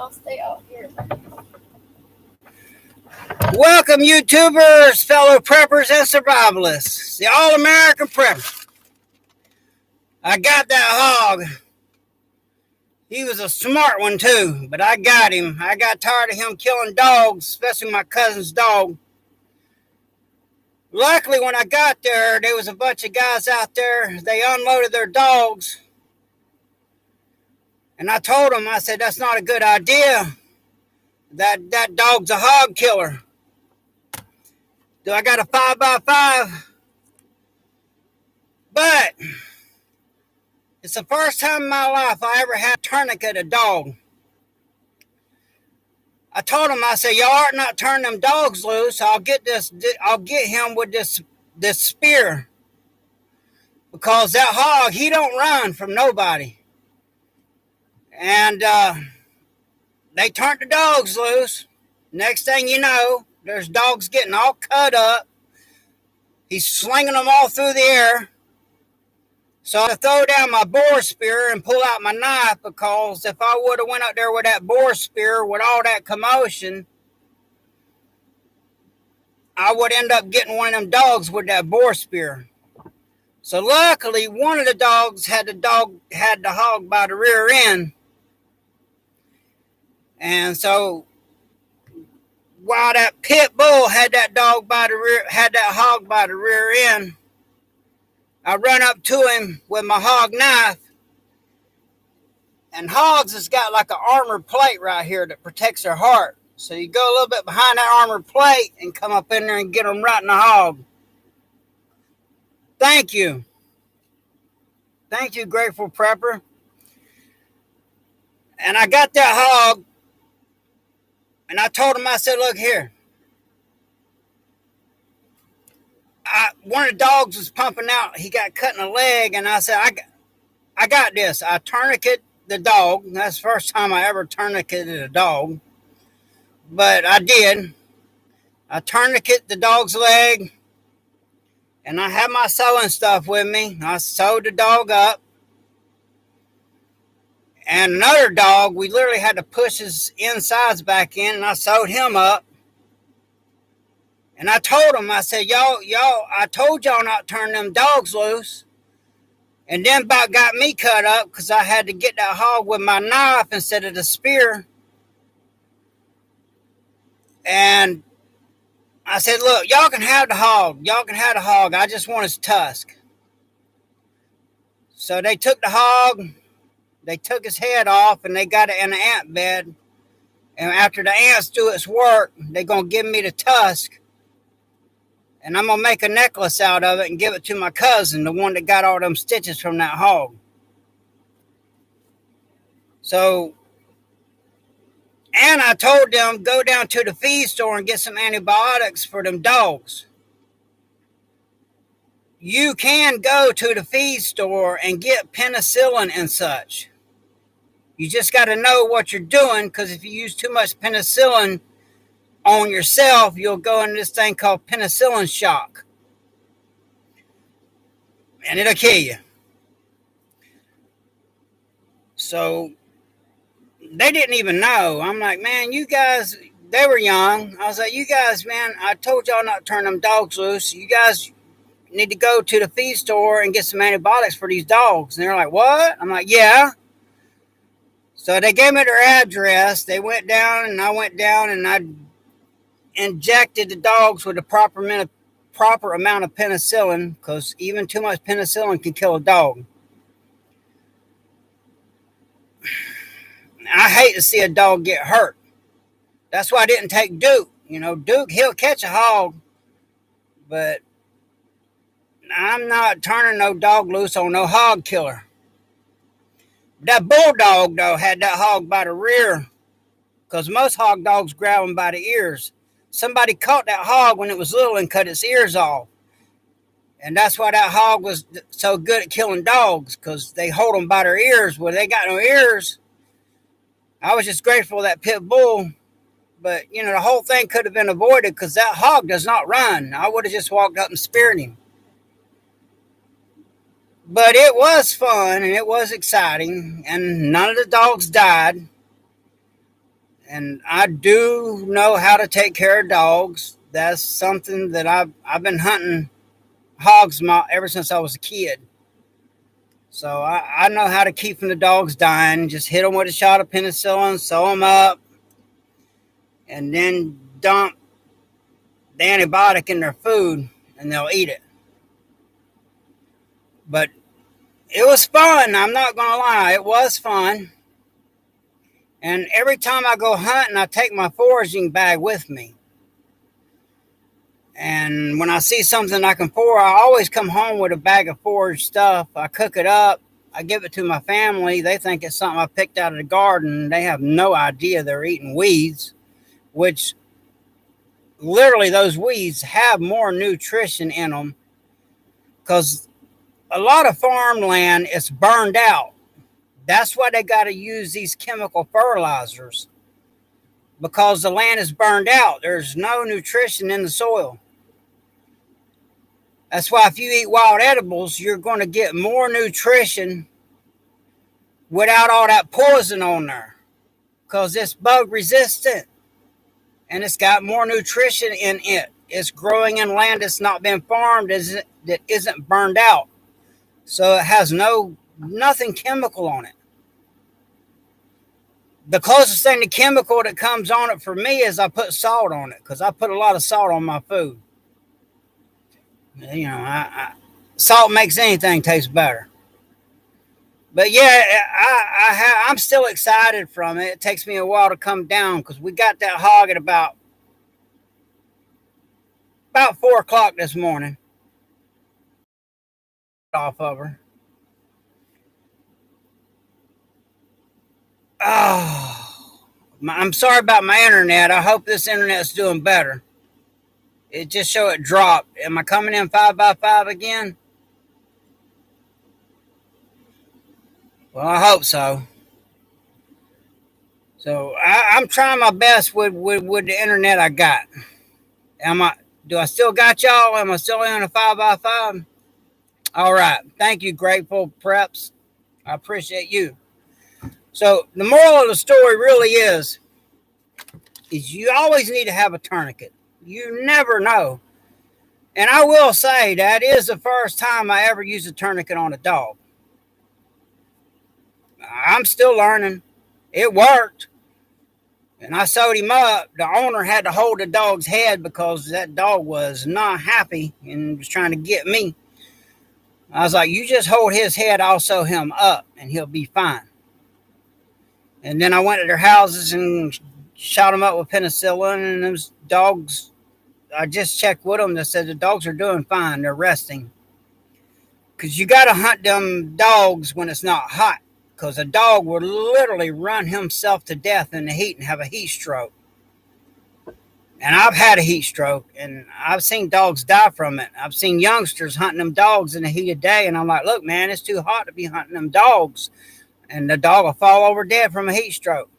I'll stay out here. Welcome, YouTubers, fellow preppers, and survivalists. The All-American Prepper. I got that hog. He was a smart one, too, but I got him. I got tired of him killing dogs, especially my cousin's dog. Luckily, when I got there was a bunch of guys out there. They unloaded their dogs. And I told them, I said, that's not a good idea. That dog's a hog killer. Do I got a 5x5? But it's the first time in my life I ever had to tourniquet a dog. I told him, I said, y'all are not turning them dogs loose. I'll get him with this spear. Because that hog, he don't run from nobody. And they turned the dogs loose. Next thing you know, there's dogs getting all cut up. He's slinging them all through the air. So I throw down my boar spear and pull out my knife, because if I would have went up there with that boar spear with all that commotion, I would end up getting one of them dogs with that boar spear. So luckily, one of the dogs had the hog by the rear end. And so while that pit bull had that hog by the rear end, I run up to him with my hog knife. And hogs has got like an armor plate right here that protects their heart. So you go a little bit behind that armor plate and come up in there and get them right in the hog. Thank you. Thank you, Grateful Prepper. And I got that hog. And I told him, I said, look here. One of the dogs was pumping out. He got cut in the leg. And I said, I got this. I tourniqueted the dog. That's the first time I ever tourniqueted a dog. But I did. I tourniqueted the dog's leg. And I had my sewing stuff with me. I sewed the dog up. And another dog, we literally had to push his insides back in. And I sewed him up. And I told him, I said, y'all, I told y'all not to turn them dogs loose. And then about got me cut up because I had to get that hog with my knife instead of the spear. And I said, look, y'all can have the hog. Y'all can have the hog. I just want his tusk. So they took the hog. They took his head off and they got it in an ant bed. And after the ants do its work, they're going to give me the tusk. And I'm going to make a necklace out of it and give it to my cousin, the one that got all them stitches from that hog. So, and I told them, go down to the feed store and get some antibiotics for them dogs. You can go to the feed store and get penicillin and such. You just got to know what you're doing, because if you use too much penicillin on yourself, you'll go into this thing called penicillin shock. And it'll kill you. So they didn't even know. I'm like, man, you guys, they were young. I was like, you guys, man, I told y'all not to turn them dogs loose. You guys need to go to the feed store and get some antibiotics for these dogs. And they're like, what? I'm like, yeah. So they gave me their address. They went down and I went down and I injected the dogs with the proper amount of penicillin, because even too much penicillin can kill a dog. I hate to see a dog get hurt. That's why I didn't take Duke. You know, Duke, he'll catch a hog, but I'm not turning no dog loose on no hog killer. That bulldog, though, had that hog by the rear, because most hog dogs grab them by the ears. Somebody caught that hog when it was little and cut its ears off. And that's why that hog was so good at killing dogs, because they hold them by their ears. Well, they got no ears. I was just grateful that pit bull. But, you know, the whole thing could have been avoided, because that hog does not run. I would have just walked up and speared him. But it was fun and it was exciting. And none of the dogs died. And I do know how to take care of dogs. That's something that I've been hunting hogs ever since I was a kid. So I know how to keep from the dogs dying. Just hit them with a shot of penicillin, sew them up, and then dump the antibiotic in their food, and they'll eat it. But it was fun. I'm not gonna lie, it was fun. And every time I go hunting, I take my foraging bag with me. And when I see something I can forage, I always come home with a bag of forage stuff. I cook it up. I give it to my family. They think it's something I picked out of the garden. They have no idea they're eating weeds, which literally those weeds have more nutrition in them because a lot of farmland is burned out. That's why they got to use these chemical fertilizers because the land is burned out. There's no nutrition in the soil. That's why if you eat wild edibles, you're going to get more nutrition without all that poison on there because it's bug resistant and it's got more nutrition in it. It's growing in land that's not been farmed, that isn't burned out. So it has nothing chemical on it. The closest thing to chemical that comes on it for me is I put salt on it because I put a lot of salt on my food. You know, salt makes anything taste better. But yeah, I'm still excited from it. It takes me a while to come down because we got that hog at about 4 o'clock this morning. Off of her. Oh, I'm sorry about my internet. I hope this internet's doing better. It just showed it dropped. Am I coming in 5x5 again? Well, I hope so. So I'm trying my best with the internet I got. Am I? Do I still got y'all? Am I still in a 5x5? All right. Thank you, Grateful Preps. I appreciate you. So the moral of the story really is you always need to have a tourniquet. You never know. And I will say that is the first time I ever used a tourniquet on a dog. I'm still learning. It worked. And I sewed him up. The owner had to hold the dog's head because that dog was not happy and was trying to get me. I was like, you just hold his head, I'll sew him up, and he'll be fine. And then I went to their houses and shot them up with penicillin, and those dogs, I just checked with them. They said the dogs are doing fine. They're resting. Because you got to hunt them dogs when it's not hot. Because a dog would literally run himself to death in the heat and have a heat stroke. And I've had a heat stroke, and I've seen dogs die from it. I've seen youngsters hunting them dogs in the heat of day, and I'm like, look, man, it's too hot to be hunting them dogs. And the dog will fall over dead from a heat stroke.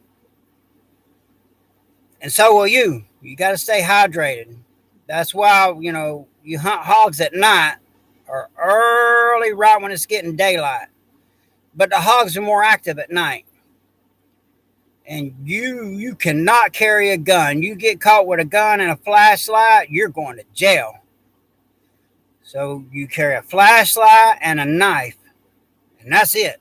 And so will you. You got to stay hydrated. That's why, you hunt hogs at night or early, right when it's getting daylight. But the hogs are more active at night. And you cannot carry a gun. You get caught with a gun and a flashlight, you're going to jail. So you carry a flashlight and a knife, and that's it.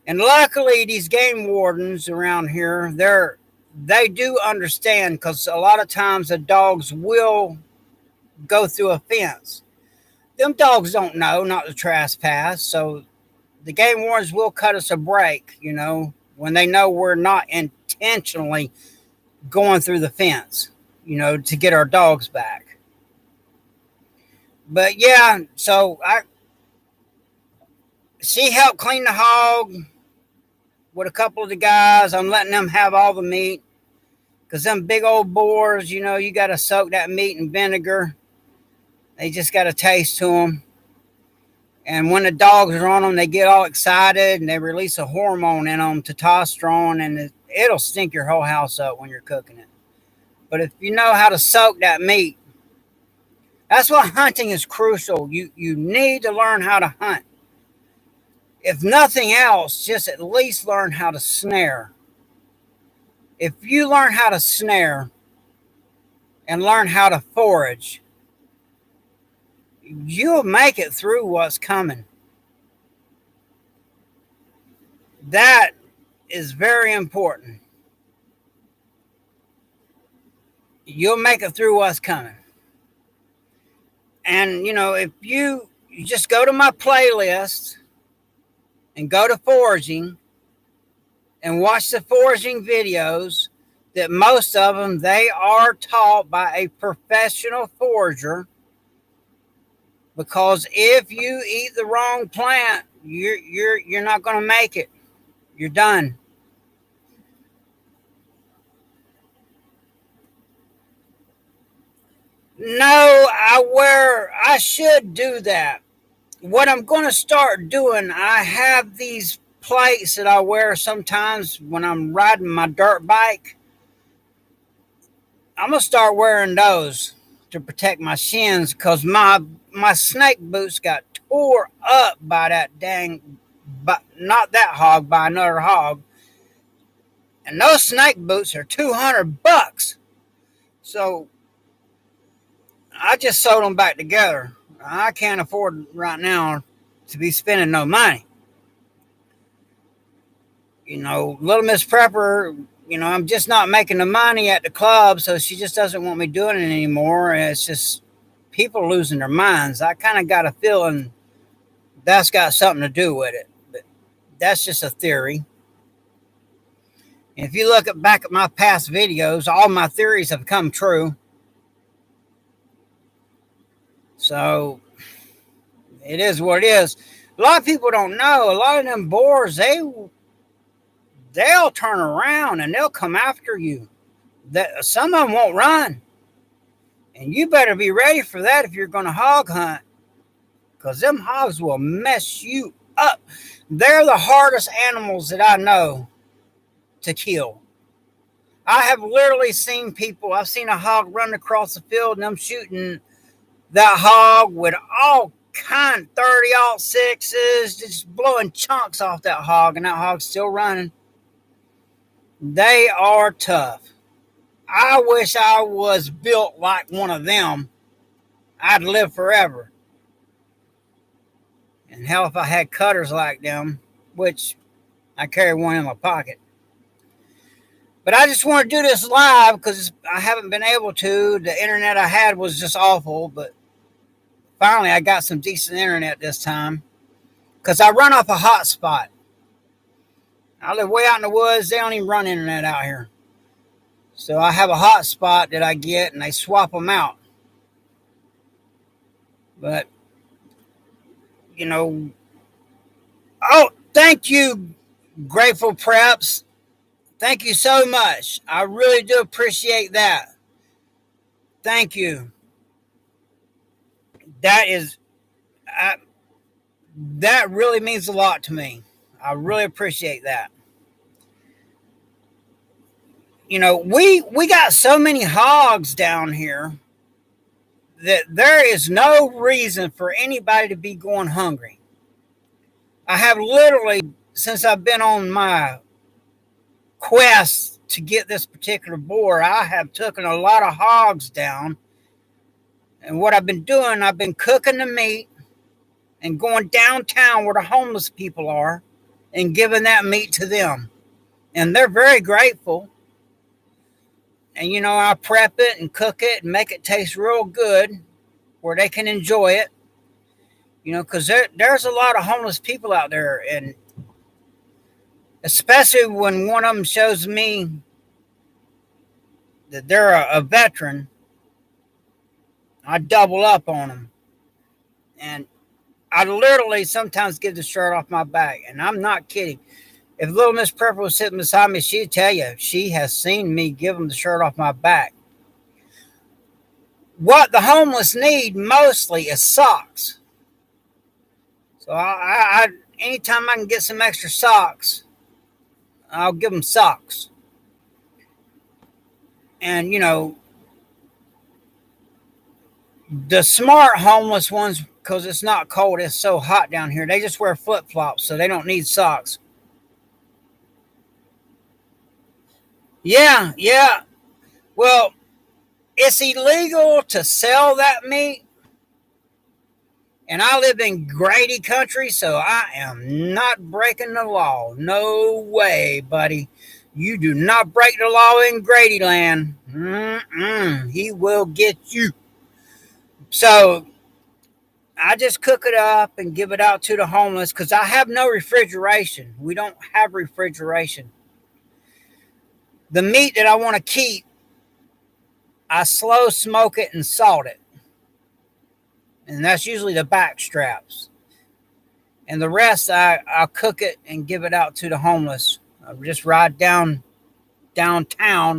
And luckily, these game wardens around here, they do understand because a lot of times the dogs will go through a fence. Them dogs don't know not to trespass, so the game wardens will cut us a break, when they know we're not intentionally going through the fence, to get our dogs back. But yeah, so she helped clean the hog with a couple of the guys. I'm letting them have all the meat because them big old boars, you got to soak that meat in vinegar. They just got a taste to them. And when the dogs are on them, they get all excited and they release a hormone in them, testosterone, and it'll stink your whole house up when you're cooking it. But if you know how to soak that meat, that's why hunting is crucial. You need to learn how to hunt. If nothing else, just at least learn how to snare. If you learn how to snare and learn how to forage, you'll make it through what's coming. That is very important. You'll make it through what's coming. And, if you just go to my playlist and go to foraging and watch the foraging videos, that most of them, they are taught by a professional forager. Because if you eat the wrong plant, you're not going to make it. You're done. No, I should do that. What I'm going to start doing, I have these plates that I wear sometimes when I'm riding my dirt bike. I'm going to start wearing those to protect my shins, because my snake boots got tore up by that but not that hog, by another hog. And those snake boots are $200. So I just sewed them back together. I can't afford right now to be spending no money. Little Miss Prepper, I'm just not making the money at the club, so she just doesn't want me doing it anymore. And it's just people losing their minds. I kind of got a feeling that's got something to do with it. But that's just a theory. And if you look back at my past videos, all my theories have come true. So it is what it is. A lot of people don't know. A lot of them boars, they'll turn around and they'll come after you. Some of them won't run. And you better be ready for that if you're going to hog hunt, because them hogs will mess you up. They're the hardest animals that I know to kill. I have literally seen people, I've seen a hog run across the field and I'm shooting that hog with all kind 30-06s, just blowing chunks off that hog, and that hog's still running. They are tough. I wish I was built like one of them. I'd live forever. And hell, if I had cutters like them, which I carry one in my pocket. But I just want to do this live because I haven't been able to. The internet I had was just awful, but finally I got some decent internet this time, because I run off a hotspot. I live way out in the woods. They don't even run internet out here. So I have a hotspot that I get, and they swap them out. But, oh, thank you, Grateful Preps. Thank you so much. I really do appreciate that. Thank you. That really means a lot to me. I really appreciate that. We got so many hogs down here that there is no reason for anybody to be going hungry. I have literally, since I've been on my quest to get this particular boar, I have taken a lot of hogs down. And what I've been doing, I've been cooking the meat and going downtown where the homeless people are and giving that meat to them. And they're very grateful. And, I prep it and cook it and make it taste real good where they can enjoy it. Because there's a lot of homeless people out there. And especially when one of them shows me that they're a veteran, I double up on them. And I literally sometimes give the shirt off my back. And I'm not kidding. If Little Miss Prepper was sitting beside me, she'd tell you she has seen me give them the shirt off my back. What the homeless need mostly is socks. So I anytime I can get some extra socks, I'll give them socks. And, the smart homeless ones, because it's not cold, it's so hot down here, they just wear flip-flops, so they don't need socks. Yeah, yeah. Well, it's illegal to sell that meat, and I live in Grady country, so I am not breaking the law. No way, buddy. You do not break the law in Grady land. Mm-mm. He will get you. So I just cook it up and give it out to the homeless because I have no refrigeration. We don't have refrigeration. The meat that I want to keep, I slow smoke it and salt it. And that's usually the back straps. And the rest, I'll cook it and give it out to the homeless. I just ride downtown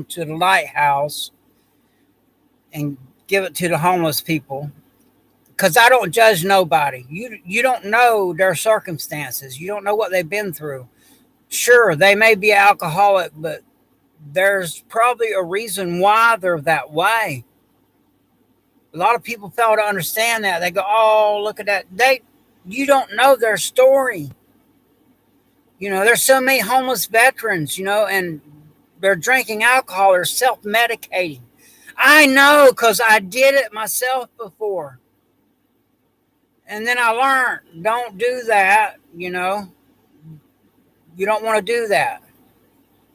to the lighthouse and give it to the homeless people because I don't judge nobody. You don't know their circumstances. You don't know what they've been through. Sure, they may be alcoholic, but there's probably a reason why they're that way. A lot of people fail to understand that. They go, "Oh, look at that." You don't know their story. There's so many homeless veterans, and they're drinking alcohol or self-medicating. I know because I did it myself before. And then I learned, don't do that. You don't want to do that.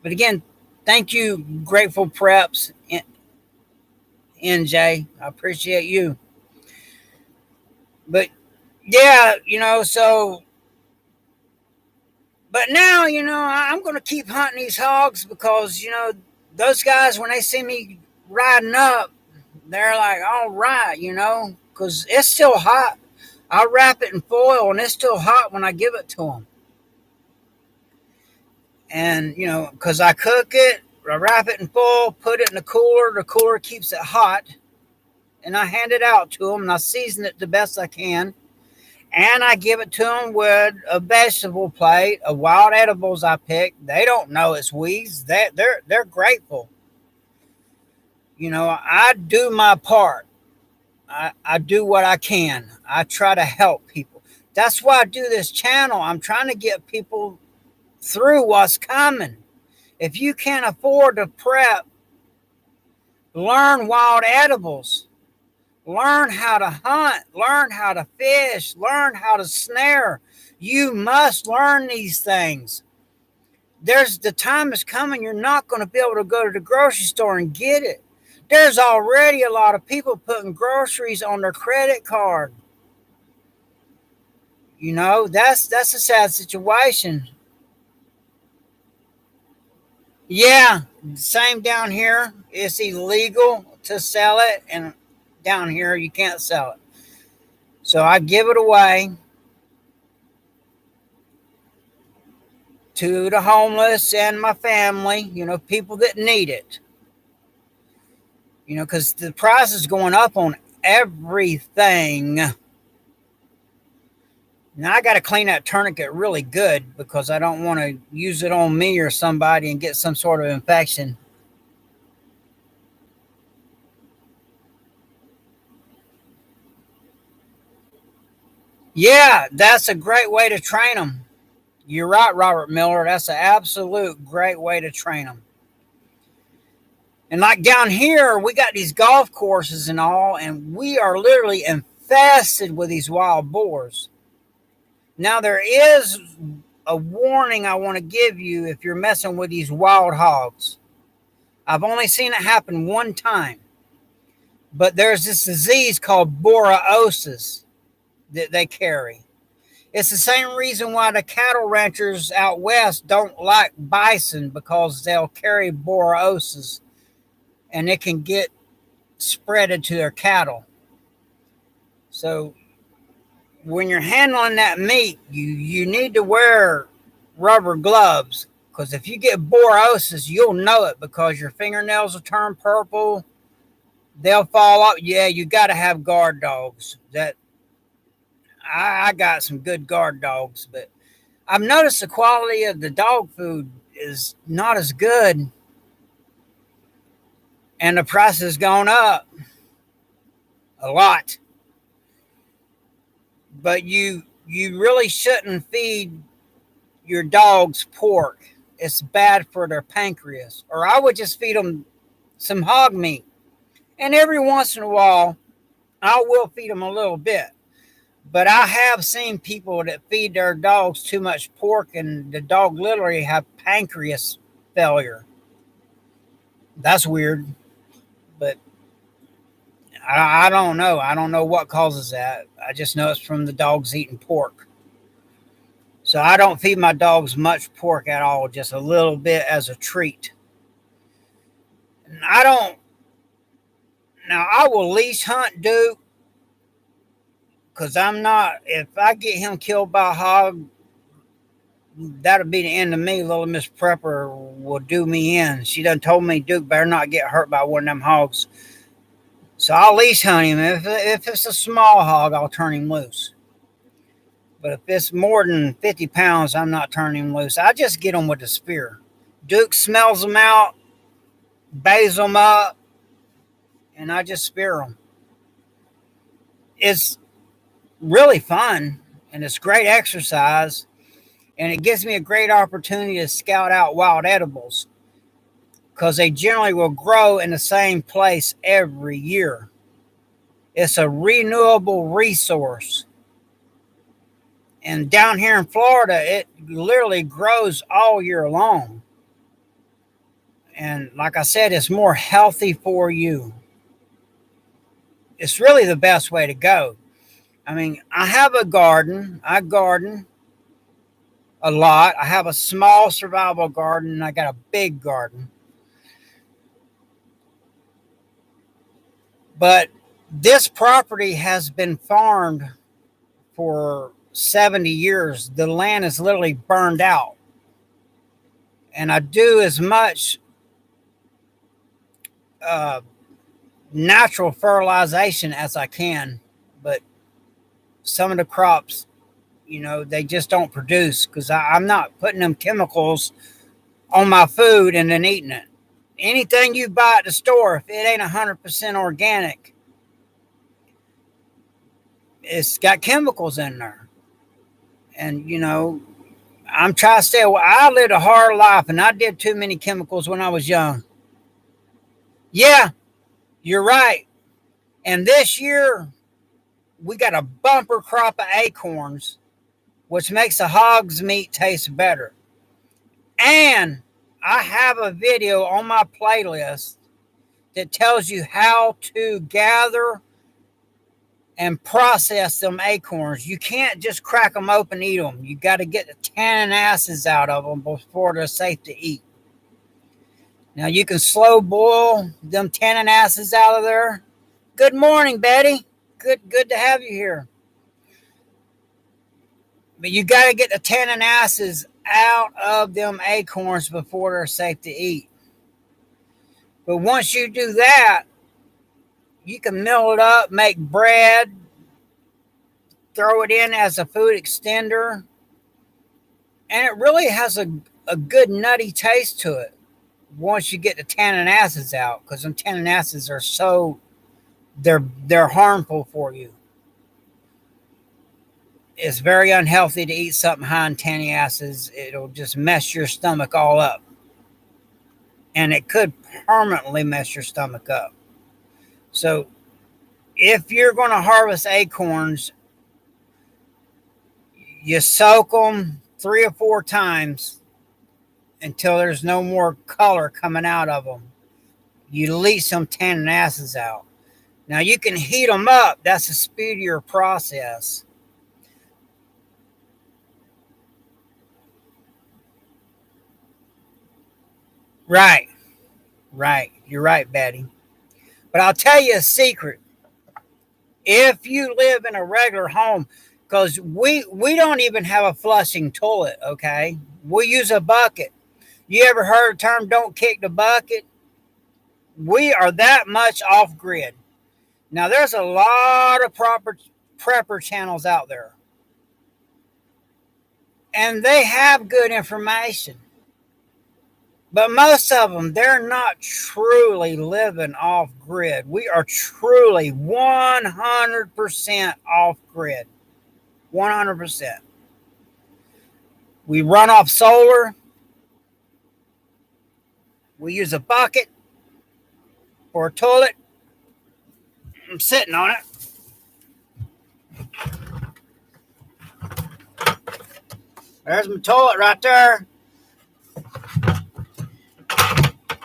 But again, thank you, Grateful Preps, NJ. I appreciate you. But yeah, but now, I'm going to keep hunting these hogs because, those guys, when they see me riding up, they're like, all right, because it's still hot. I wrap it in foil and it's still hot when I give it to them. And, because I cook it, I wrap it in foil, put it in the cooler keeps it hot, and I hand it out to them and I season it the best I can. And I give it to them with a vegetable plate of wild edibles I picked. They don't know it's weeds. They're grateful. I do my part. I do what I can. I try to help people. That's why I do this channel. I'm trying to get people through what's coming. If you can't afford to prep, learn wild edibles. Learn how to hunt. Learn how to fish. Learn how to snare. You must learn these things. The time is coming. You're not going to be able to go to the grocery store and get it. There's already a lot of people putting groceries on their credit card. That's a sad situation. Yeah, same down here. It's illegal to sell it, and down here you can't sell it. So I give it away to the homeless and my family, people that need it. Because the price is going up on everything. Now I got to clean that tourniquet really good because I don't want to use it on me or somebody and get some sort of infection. Yeah, that's a great way to train them. You're right, Robert Miller. That's an absolute great way to train them. And like down here, we got these golf courses and all, and we are literally infested with these wild boars. Now, there is a warning I want to give you if you're messing with these wild hogs. I've only seen it happen one time, but there's this disease called borreliosis that they carry. It's the same reason why the cattle ranchers out west don't like bison because they'll carry borreliosis and it can get spreaded to their cattle. So when you're handling that meat, you need to wear rubber gloves because if you get borreliosis, you'll know it because your fingernails will turn purple. They'll fall off. Yeah, you got to have guard dogs. I got some good guard dogs, but I've noticed the quality of the dog food is not as good, and the price has gone up a lot. But you really shouldn't feed your dogs pork. it's bad for their pancreas. Or I would just feed them some hog meat. And every once in a while, I will feed them a little bit. But I have seen people that feed their dogs too much pork, and the dog literally have pancreas failure. That's weird, but I don't know. I don't know what causes that. I just know it's from the dogs eating pork. So I don't feed my dogs much pork at all, just a little bit as a treat. And I don't. Now I will leash hunt Duke because I'm not. If I get him killed by a hog, that'll be the end of me. Little Miss Prepper will do me in. She done told me Duke better not get hurt by one of them hogs. So I'll leash hunt him. If it's a small hog, I'll turn him loose. But if it's more than 50 pounds, I'm not turning him loose. I just get him with a spear. Duke smells them out, bays them up, and I just spear them. It's really fun, and it's great exercise, and it gives me a great opportunity to scout out wild edibles because they generally will grow in the same place every year. It's a renewable resource. And down here in Florida, it literally grows all year long. And like I said, it's more healthy for you. It's really the best way to go. I mean, I have a garden. I garden a lot. I have a small survival garden, and I got a big garden. But this property has been farmed for 70 years. The land is literally burned out. And I do as much natural fertilization as I can. But some of the crops, they just don't produce because I'm not putting them chemicals on my food and then eating it. Anything you buy at the store, if it ain't 100% organic, it's got chemicals in there. And, I'm trying to stay away. I lived a hard life, and I did too many chemicals when I was young. Yeah, you're right. And this year, we got a bumper crop of acorns, which makes the hog's meat taste better. And I have a video on my playlist that tells you how to gather and process them acorns. You can't just crack them open and eat them. You got to get the tannin acids out of them before they're safe to eat. Now you can slow boil them tannin acids out of there. Good morning, Betty. Good to have you here. But you got to get the tannin acids out of them acorns before they're safe to eat. But once you do that, you can mill it up, make bread, throw it in as a food extender, and it really has a good nutty taste to it once you get the tannin acids out, because them tannin acids are they're harmful for you. It's very unhealthy to eat something high in tannin acids. It'll just mess your stomach all up. And it could permanently mess your stomach up. So if you're going to harvest acorns, you soak them 3 or 4 times until there's no more color coming out of them. You leach some tannin acids out. Now you can heat them up. That's a speedier process. Right. You're right, Betty. But I'll tell you a secret. If you live in a regular home, because we don't even have a flushing toilet, okay? We use a bucket. You ever heard the term "don't kick the bucket"? We are that much off grid. Now there's a lot of prepper channels out there, and they have good information. But most of them, they're not truly living off grid. We are truly 100% off grid. 100%. We run off solar. We use a bucket or a toilet. I'm sitting on it. There's my toilet right there.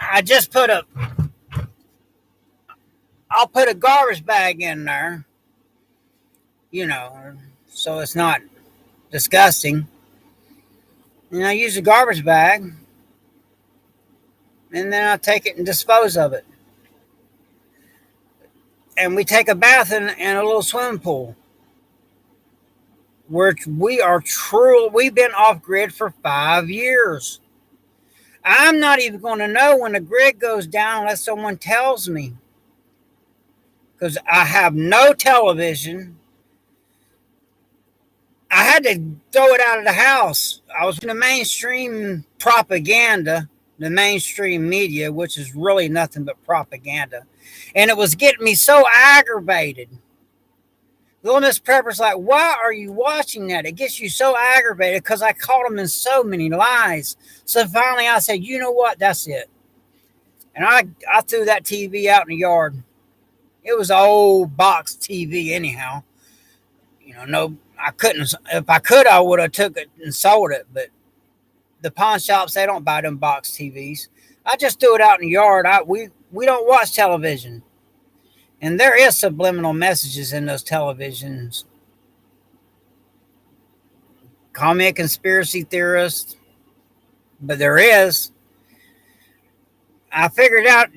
I just I'll put a garbage bag in there, so it's not disgusting. And I use a garbage bag, and then I take it and dispose of it. And we take a bath in a little swimming pool. We've been off grid for 5 years. I'm not even going to know when the grid goes down unless someone tells me. Because I have no television. I had to throw it out of the house. I was in the mainstream propaganda, the mainstream media, which is really nothing but propaganda. And it was getting me so aggravated. Little Miss Pepper's like, why are you watching that? It gets you so aggravated because I caught them in so many lies. So finally I said, you know what? That's it. And I threw that TV out in the yard. It was an old box TV anyhow. No, I couldn't. If I could, I would have took it and sold it. But the pawn shops, they don't buy them box TVs. I just threw it out in the yard. We don't watch television. And there is subliminal messages in those televisions. Call me a conspiracy theorist, but there is. I figured out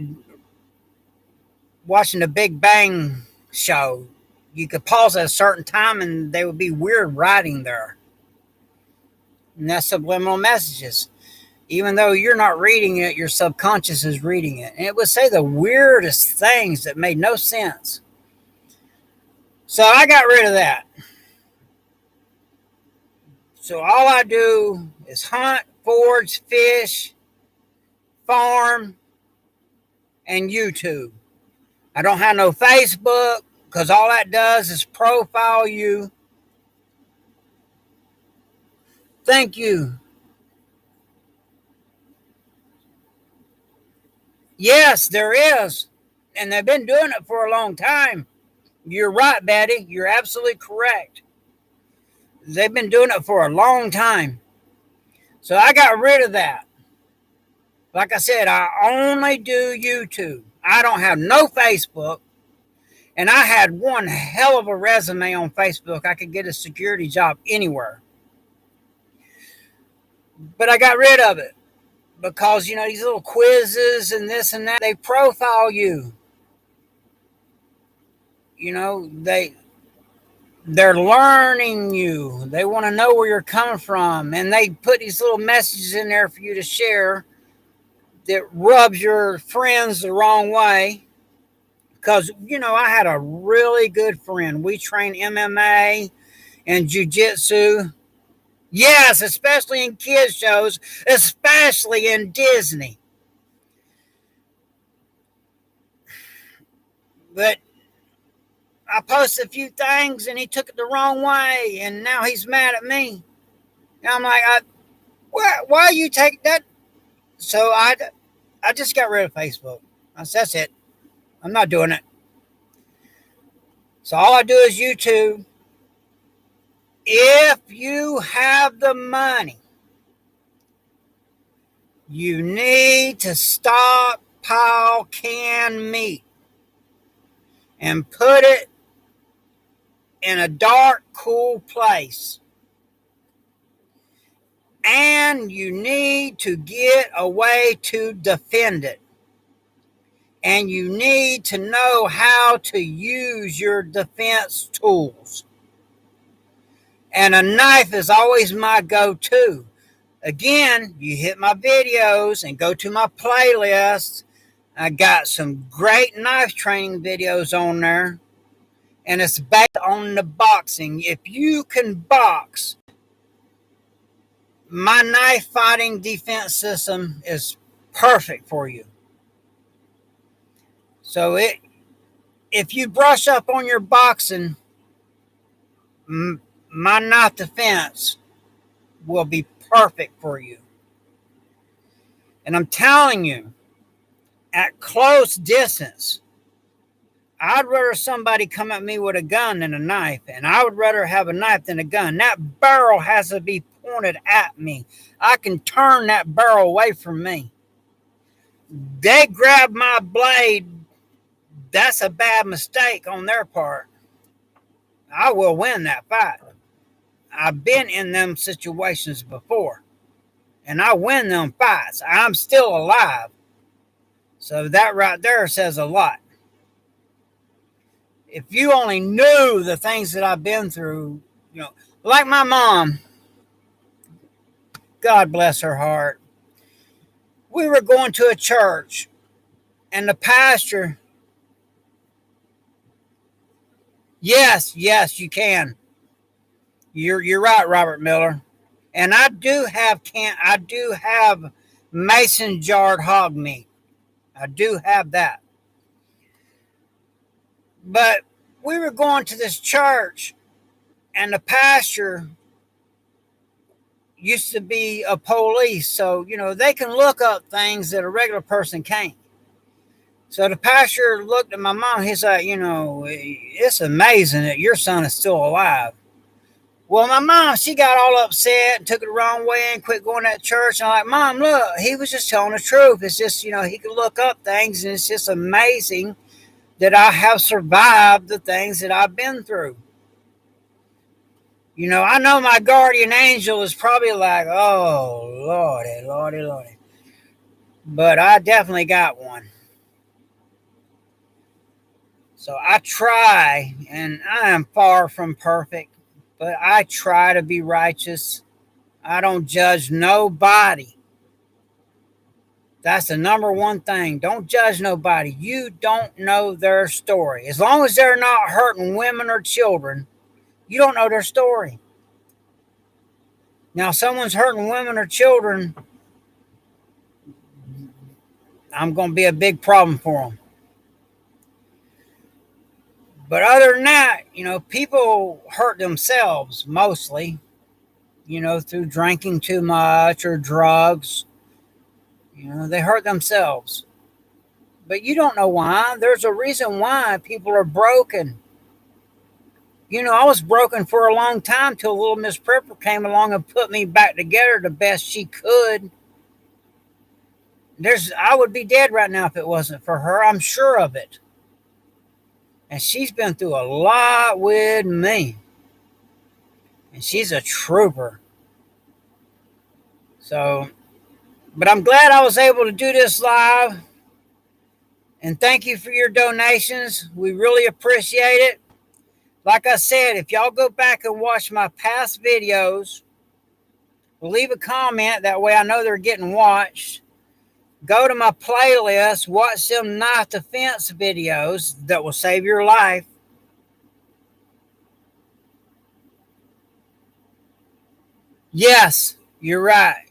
watching the Big Bang show, you could pause at a certain time and there would be weird writing there. And that's subliminal messages. Even though you're not reading it, your subconscious is reading it. And it would say the weirdest things that made no sense. So I got rid of that. So all I do is hunt, forage, fish, farm, and YouTube. I don't have no Facebook because all that does is profile you. Thank you. Yes, there is. And they've been doing it for a long time. You're right, Betty. You're absolutely correct. They've been doing it for a long time. So I got rid of that. Like I said, I only do YouTube. I don't have no Facebook. And I had one hell of a resume on Facebook. I could get a security job anywhere. But I got rid of it. Because, these little quizzes and this and that, they profile you. They're learning you. They want to know where you're coming from. And they put these little messages in there for you to share that rubs your friends the wrong way. Because, I had a really good friend. We trained MMA and jiu-jitsu. Yes, especially in kids shows, especially in Disney. But I posted a few things and he took it the wrong way, and now he's mad at me. And I'm like, why you take that? So I just got rid of Facebook. That's it. I'm not doing it. So all I do is YouTube. If you have the money, you need to stockpile canned meat and put it in a dark, cool place. And you need to get a way to defend it. And you need to know how to use your defense tools. And a knife is always my go-to. Again, you hit my videos and go to my playlist. I got some great knife training videos on there. And it's based on the boxing. If you can box, my knife fighting defense system is perfect for you. So if you brush up on your boxing, my knife defense will be perfect for you. And I'm telling you, at close distance, I'd rather somebody come at me with a gun than a knife, and I would rather have a knife than a gun. That barrel has to be pointed at me. I can turn that barrel away from me. They grab my blade, that's a bad mistake on their part. I will win that fight. I've been in them situations before, and I win them fights. I'm still alive. So that right there says a lot. If you only knew the things that I've been through, like my mom, God bless her heart. We were going to a church, and the pastor, yes, you can. You're right, Robert Miller. And I do have mason jarred hog meat. I do have that. But we were going to this church, and the pastor used to be a police, so they can look up things that a regular person can't. So the pastor looked at my mom. He's like, it's amazing that your son is still alive. Well, my mom, she got all upset and took it the wrong way and quit going to that church. And I'm like, Mom, look, he was just telling the truth. It's just, he could look up things, and it's just amazing that I have survived the things that I've been through. I know my guardian angel is probably like, oh, Lordy. But I definitely got one. So I try, and I am far from perfect, but I try to be righteous. I don't judge nobody. That's the number one thing. Don't judge nobody. You don't know their story. As long as they're not hurting women or children, you don't know their story. Now, if someone's hurting women or children, I'm going to be a big problem for them. But other than that, people hurt themselves mostly, through drinking too much or drugs. They hurt themselves. But you don't know why. There's a reason why people are broken. I was broken for a long time till little Miss Prepper came along and put me back together the best she could. I would be dead right now if it wasn't for her. I'm sure of it. And she's been through a lot with me. And she's a trooper. So, but I'm glad I was able to do this live. And thank you for your donations. We really appreciate it. Like I said, if y'all go back and watch my past videos, leave a comment. That way I know they're getting watched. Go to my playlist, watch some knife defense videos that will save your life. Yes, you're right.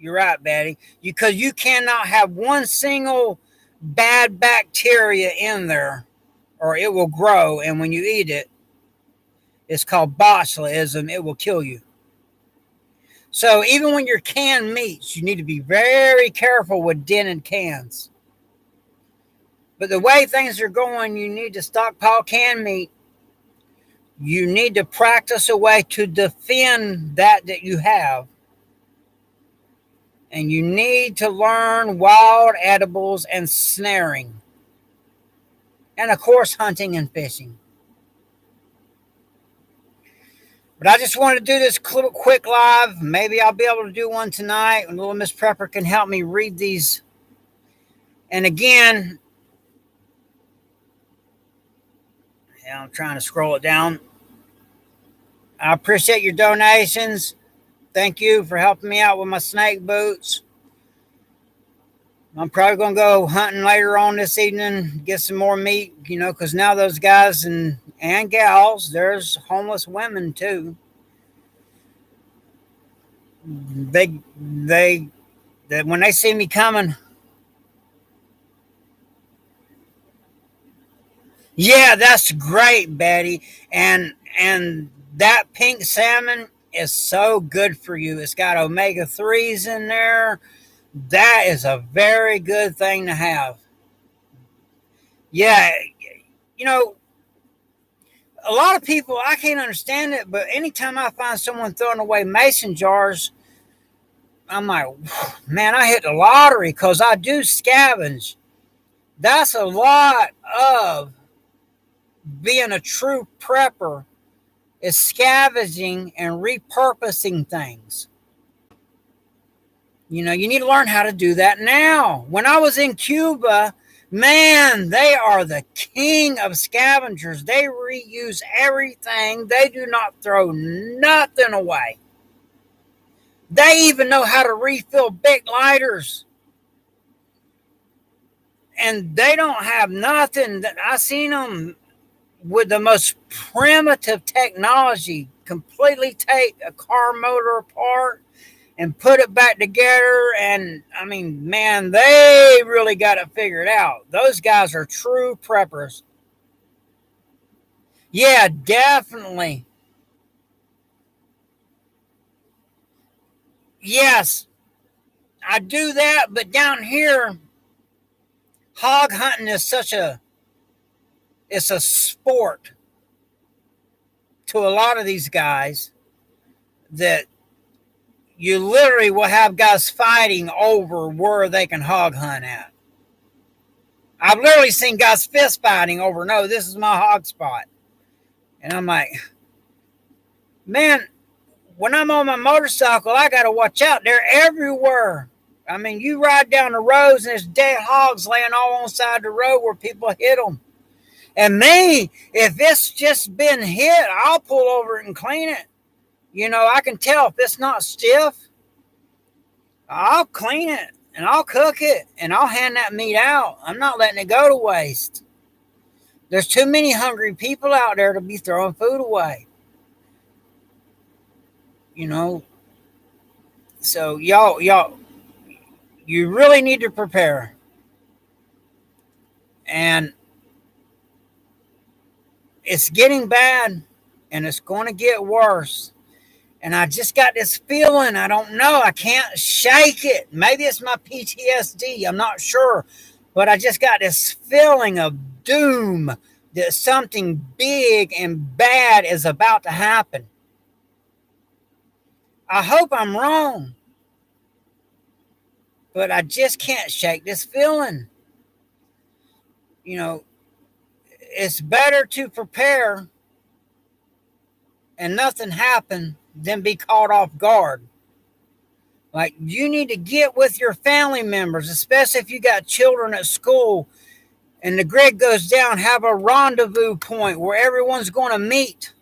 You're right, Betty. Because you cannot have one single bad bacteria in there, or it will grow, and when you eat it, it's called botulism. It will kill you. So even when you're canned meats, you need to be very careful with dented cans. But the way things are going, you need to stockpile canned meat. You need to practice a way to defend that you have. And you need to learn wild edibles and snaring. And of course, hunting and fishing. But I just wanted to do this quick live. Maybe I'll be able to do one tonight when little Miss Prepper can help me read these. And again, I'm trying to scroll it down. I appreciate your donations. Thank you for helping me out with my snake boots. I'm probably going to go hunting later on this evening, get some more meat, because now those guys and gals, there's homeless women too. They when they see me coming, yeah, that's great, Betty. And that pink salmon is so good for you. It's got omega-3s in there. That is a very good thing to have. Yeah, you know, a lot of people, I can't understand it, but anytime I find someone throwing away mason jars, I'm like, man, I hit the lottery because I do scavenge. That's a lot of being a true prepper, is scavenging and repurposing things. You know, you need to learn how to do that now. When I was in Cuba, man, they are the king of scavengers. They reuse everything, they do not throw nothing away. They even know how to refill big lighters. And they don't have nothing that I seen them with the most primitive technology completely take a car motor apart and put it back together. And I mean, man, they really got it figured out. Those guys are true preppers. Yeah, definitely. Yes, I do that. But down here, hog hunting is it's a sport to a lot of these guys that you literally will have guys fighting over where they can hog hunt at. I've literally seen guys fist fighting over, no, this is my hog spot. And I'm like, man, when I'm on my motorcycle, I got to watch out. They're everywhere. I mean, you ride down the roads and there's dead hogs laying all on the side of the road where people hit them. And me, if it's just been hit, I'll pull over it and clean it. You know, I can tell if it's not stiff, I'll clean it and I'll cook it and I'll hand that meat out. I'm not letting it go to waste. There's too many hungry people out there to be throwing food away. You know, so y'all, you really need to prepare. And it's getting bad and it's going to get worse. And I just got this feeling. I don't know. I can't shake it. Maybe it's my PTSD. I'm not sure. But I just got this feeling of doom that something big and bad is about to happen. I hope I'm wrong. But I just can't shake this feeling. You know, it's better to prepare and nothing happen than be caught off guard. Like, you need to get with your family members, especially if you got children at school and the grid goes down, have a rendezvous point where everyone's going to meet.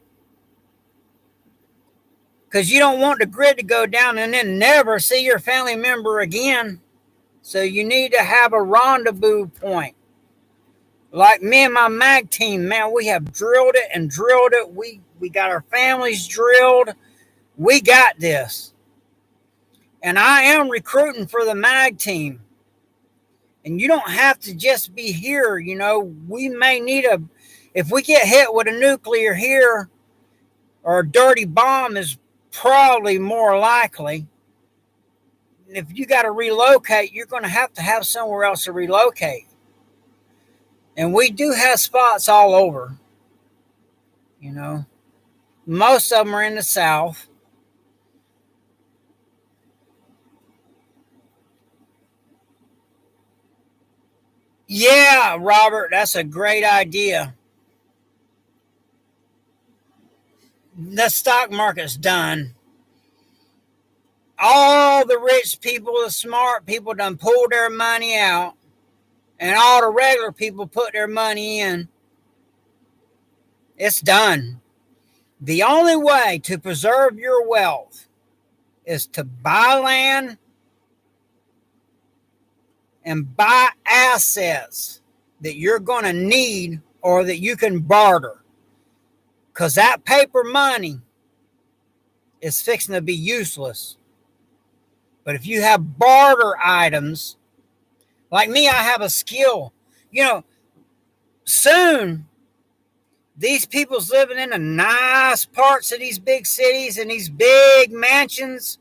Because you don't want the grid to go down and then never see your family member again. So you need to have a rendezvous point. Like me and my mag team, man, we have drilled it and drilled it. We got our families drilled. We got this. And I am recruiting for the mag team. And you don't have to just be here. You know, we may need if we get hit with a nuclear here, or a dirty bomb is probably more likely. If you got to relocate, you're going to have somewhere else to relocate. And we do have spots all over. You know, most of them are in the South. Yeah, Robert, that's a great idea. The stock market's done. All the rich people, the smart people done pulled their money out, and all the regular people put their money in. It's done. The only way to preserve your wealth is to buy land and buy assets that you're going to need or that you can barter. Because that paper money is fixing to be useless. But if you have barter items, like me, I have a skill. You know, soon, these people's living in the nice parts of these big cities and these big mansions,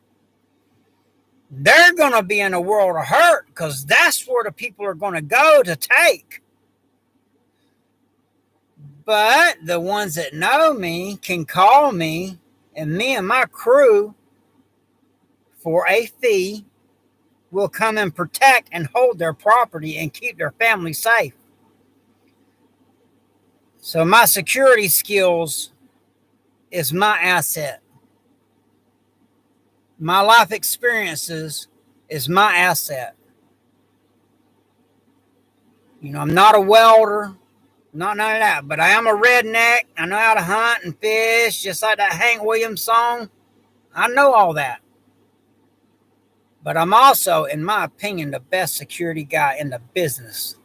they're going to be in a world of hurt because that's where the people are going to go to take. But the ones that know me can call me, and me and my crew, for a fee, will come and protect and hold their property and keep their family safe. So my security skills is my asset. My life experiences is my asset. You know, I'm not a welder, not none of that, but I am a redneck. I know how to hunt and fish, just like that Hank Williams song. I know all that. But I'm also, in my opinion, the best security guy in the business.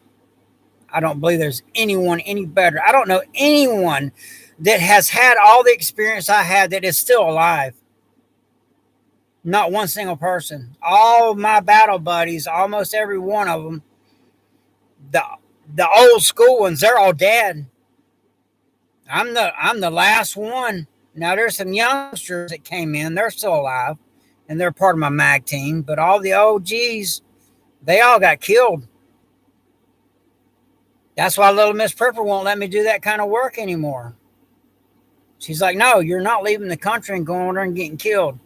I don't believe there's anyone any better. I don't know anyone that has had all the experience I had that is still alive. Not one single person. All my battle buddies, almost every one of them, the the old school ones, they're all dead. I'm the last one. Now there's some youngsters that came in, they're still alive, and they're part of my mag team. But all the OGs, they all got killed. That's why little Miss Prepper won't let me do that kind of work anymore. She's like, no, you're not leaving the country and going over there and getting killed.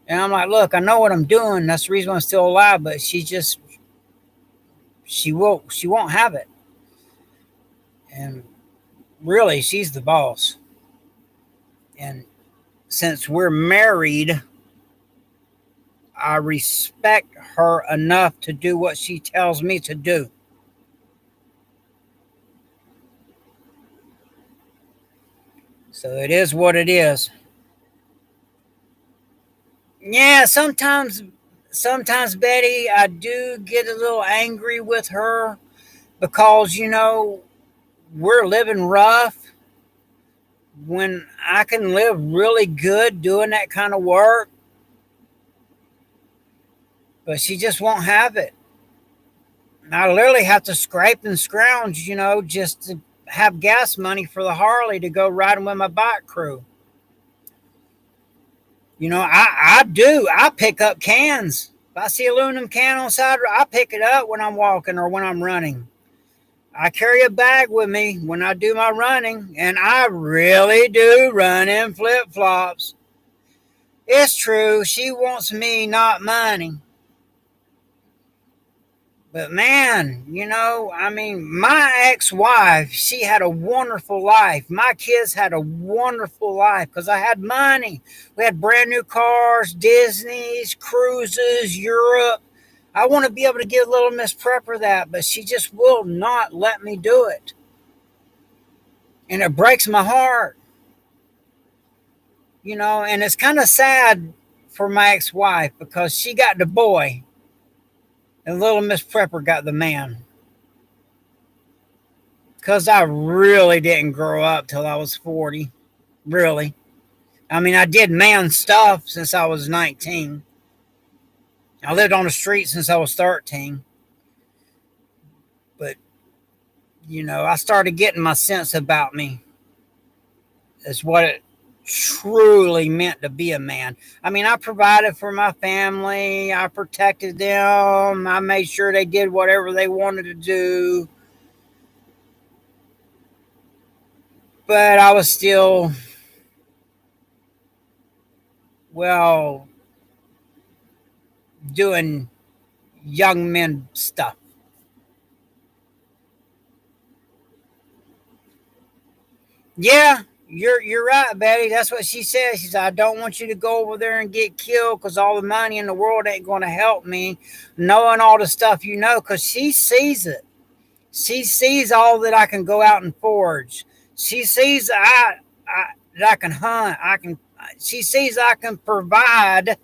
And I'm like, look, I know what I'm doing. That's the reason I'm still alive. But she won't have it. And really, she's the boss. And since we're married, I respect her enough to do what she tells me to do. So it is what it is. Yeah, sometimes Betty, I do get a little angry with her because, we're living rough when I can live really good doing that kind of work, but she just won't have it. I literally have to scrape and scrounge, just to have gas money for the Harley to go riding with my bike crew. I do. I pick up cans. If I see an aluminum can on the side, I pick it up when I'm walking or when I'm running. I carry a bag with me when I do my running, and I really do run in flip-flops. It's true. She wants me, not money. But man, my ex-wife, she had a wonderful life. My kids had a wonderful life because I had money. We had brand new cars, Disney's, cruises, Europe. I want to be able to give little Miss Prepper that, but she just will not let me do it. And it breaks my heart. And it's kind of sad for my ex-wife because she got the boy and little Miss Prepper got the man. Because I really didn't grow up till I was 40. Really. I did man stuff since I was 19. I lived on the street since I was 13. But, I started getting my sense about me as what it truly meant to be a man. I provided for my family. I protected them. I made sure they did whatever they wanted to do. But I was still, doing young men stuff. Yeah, you're right, Betty. That's what she says. She said, I don't want you to go over there and get killed because all the money in the world ain't going to help me knowing all the stuff because she sees it. She sees all that I can go out and forage. She sees that I can hunt. She sees I can provide.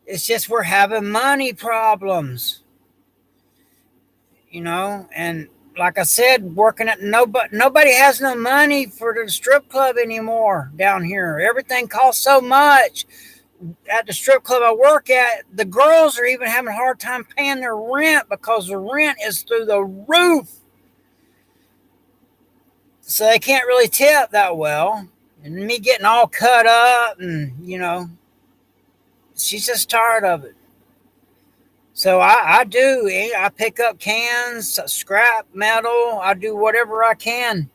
It's just we're having money problems, and like I said, working at nobody has no money for the strip club anymore down here. Everything costs so much. At the strip club I work at, the girls are even having a hard time paying their rent because the rent is through the roof. So they can't really tip that well. And me getting all cut up and, she's just tired of it. So I do. I pick up cans, scrap metal. I do whatever I can.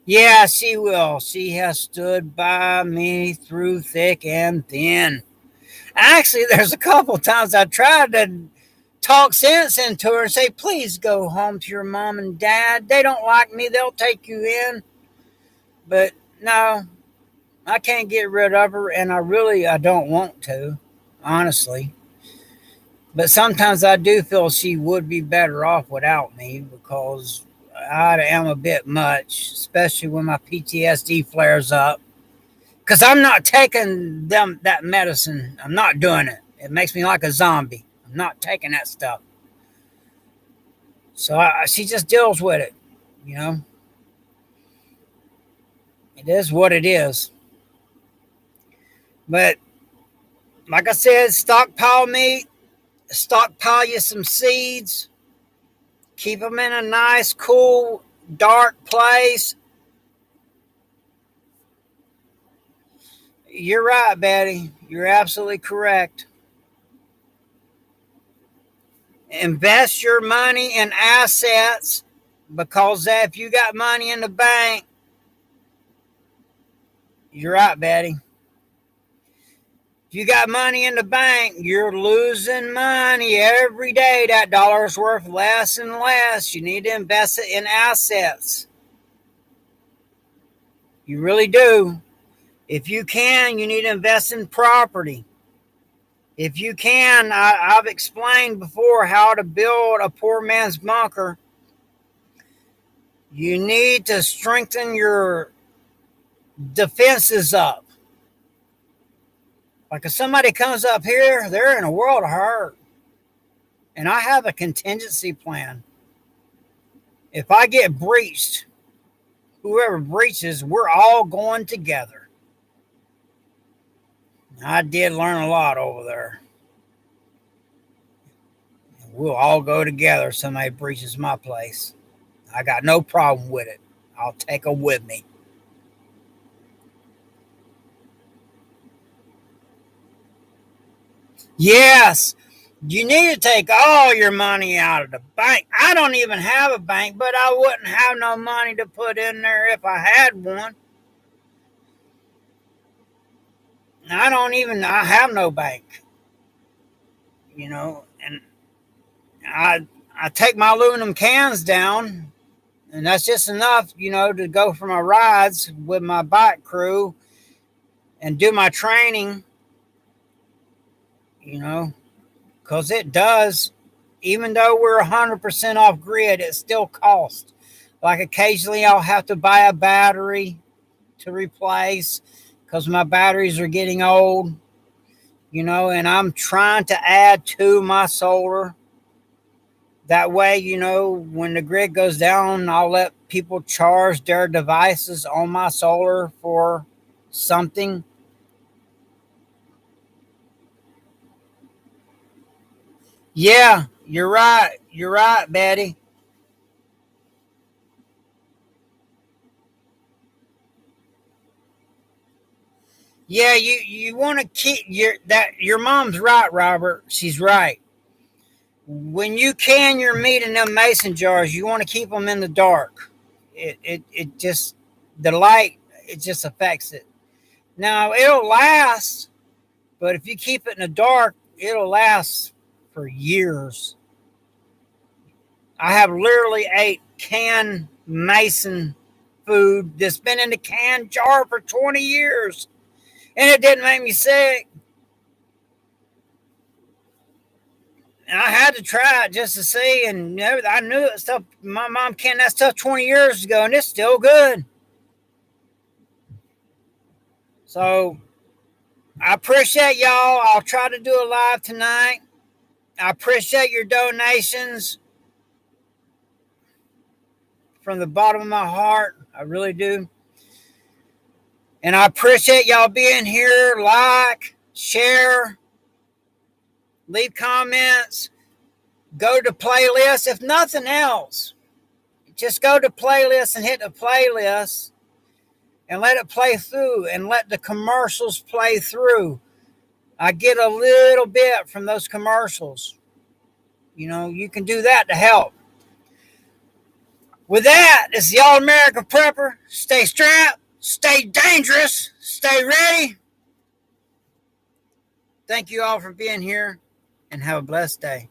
Yeah, she will. She has stood by me through thick and thin. Actually, there's a couple times I tried to talk sense into her and say, please go home to your mom and dad. They don't like me. They'll take you in. But no, I can't get rid of her, and I don't want to, honestly. But sometimes I do feel she would be better off without me because I am a bit much, especially when my PTSD flares up. Because I'm not taking them that medicine. I'm not doing it. It makes me like a zombie. I'm not taking that stuff. So she just deals with it. You know, it is what it is. But like I said, stockpile meat, stockpile you some seeds, keep them in a nice, cool, dark place. You're right, Betty. You're absolutely correct. Invest your money in assets because if you got money in the bank, you're right, Betty. If you got money in the bank, you're losing money every day. That dollar's worth less and less. You need to invest it in assets. You really do. If you can, you need to invest in property. If you can, I've explained before how to build a poor man's bunker. You need to strengthen your defenses up. Like if somebody comes up here, they're in a world of hurt. And I have a contingency plan. If I get breached, whoever breaches, we're all going together. I did learn a lot over there. We'll all go together if somebody breaches my place. I got no problem with it. I'll take them with me. Yes, you need to take all your money out of the bank. I don't even have a bank, but I wouldn't have no money to put in there if I had one. I have no bank, and I, I take my aluminum cans down, and that's just enough, to go for my rides with my bike crew and do my training, you know, because it does, even though we're 100% off grid, it still costs. Like occasionally I'll have to buy a battery to replace because my batteries are getting old, and I'm trying to add to my solar. That way, when the grid goes down, I'll let people charge their devices on my solar for something. Yeah, you're right. You're right, Betty. Yeah, you want to keep your mom's right, Robert. She's right. When you can your meat in them mason jars, you want to keep them in the dark. It just the light it just affects it. Now it'll last, but if you keep it in the dark, it'll last for years. I have literally ate canned mason food that's been in the canned jar for 20 years, and it didn't make me sick. And I had to try it just to see, and I knew it stuff. My mom canned that stuff 20 years ago, and it's still good. So I appreciate y'all. I'll try to do a live tonight. I appreciate your donations from the bottom of my heart. I really do. And I appreciate y'all being here. Like, share, leave comments, go to playlists. If nothing else, just go to playlists and hit the playlist and let it play through and let the commercials play through. I get a little bit from those commercials. You can do that to help. With that, it's the All American Prepper. Stay strapped, stay dangerous, stay ready. Thank you all for being here, and have a blessed day.